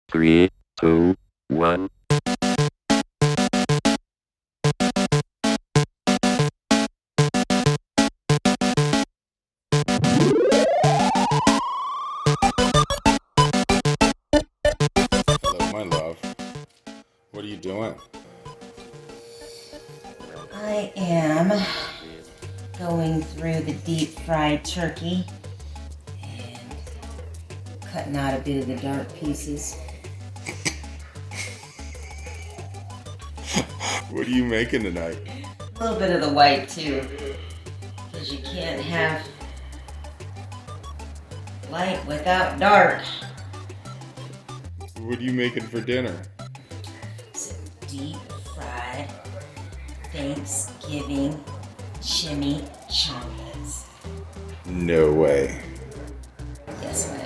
3, 2, 1. Hello, my love. What are you doing? I am going through the deep fried turkey and cutting out a bit of the dark pieces. What are you making tonight? A little bit of the white too, because you can't have light without dark. What are you making for dinner? Some deep fried Thanksgiving chimichangas. No way. Yes, way.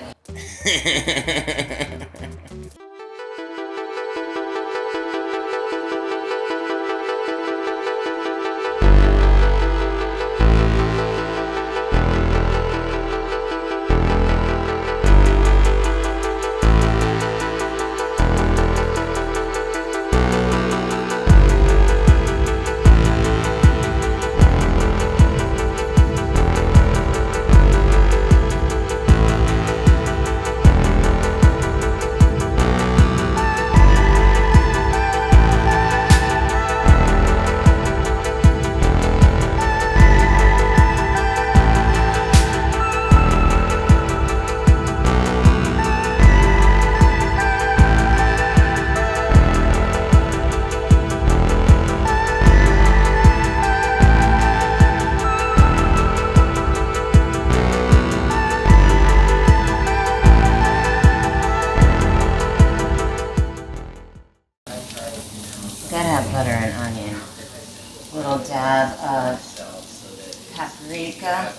Gotta have butter and onion. Little dab of paprika.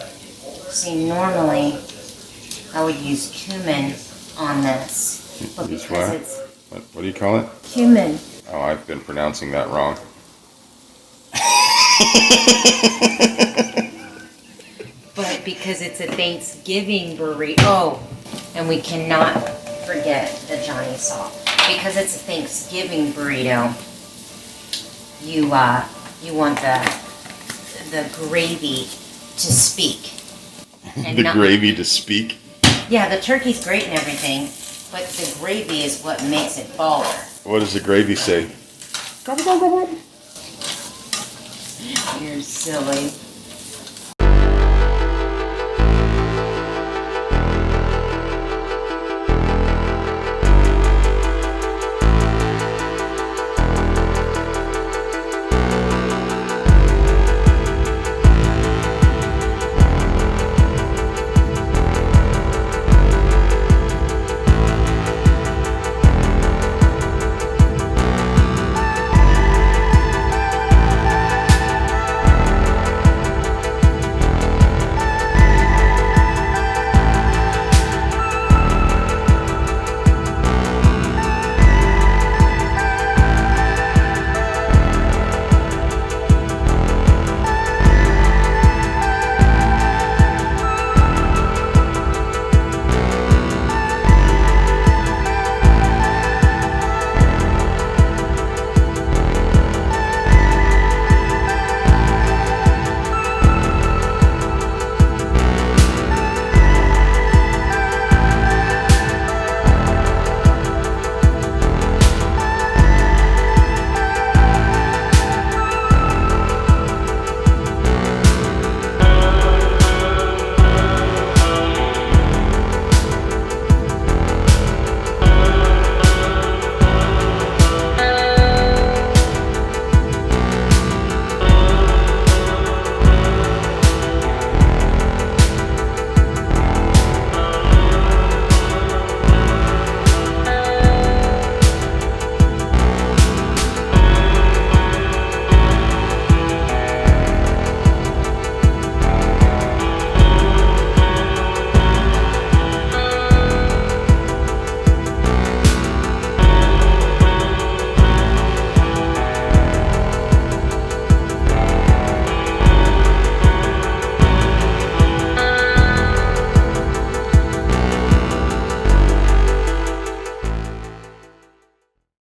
See, normally I would use cumin on this, but Use because what? it's What do you call it? cumin, Oh, I've been pronouncing that wrong. but because it's a Thanksgiving burrito, and we cannot forget the Johnny salt. Because it's a Thanksgiving burrito, you want the gravy to speak. And The gravy to speak? Yeah, the turkey's great and everything, but the gravy is what makes it baller. What does the gravy say? You're silly.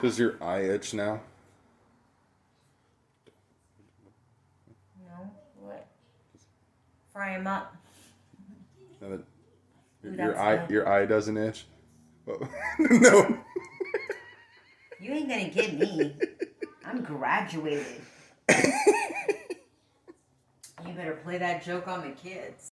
Does your eye itch now? No, what? Fry him up. Now that Ooh, your that's good. your eye doesn't itch? No. You ain't gonna get me. I'm graduated. You better play that joke on the kids.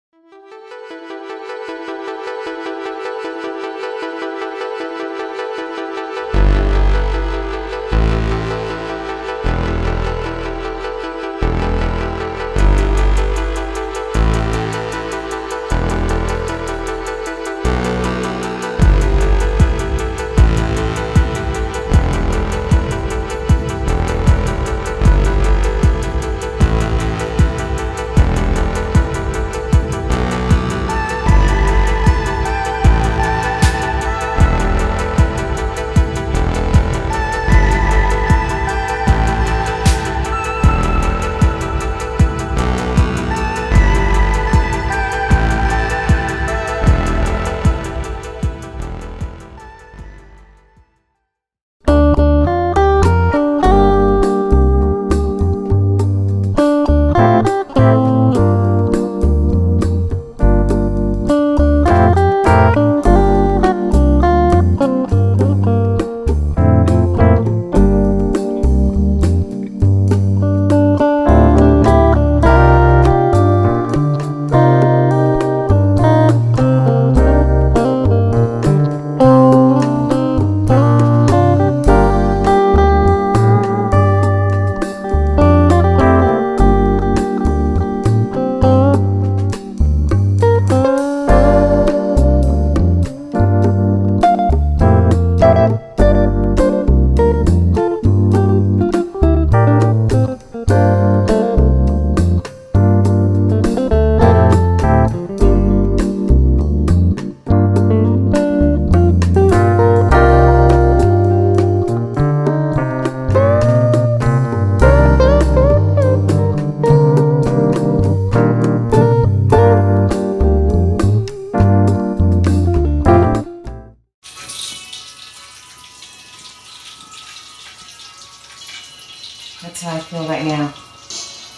That's how I feel right now.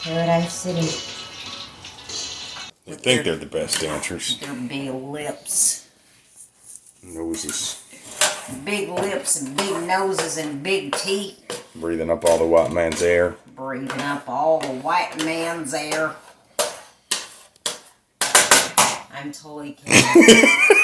Paradise City. They think they're the best dancers. Their big lips. Noses. Big lips and big noses and big teeth. Breathing up all the white man's air. Breathing up all the white man's air. I'm totally kidding.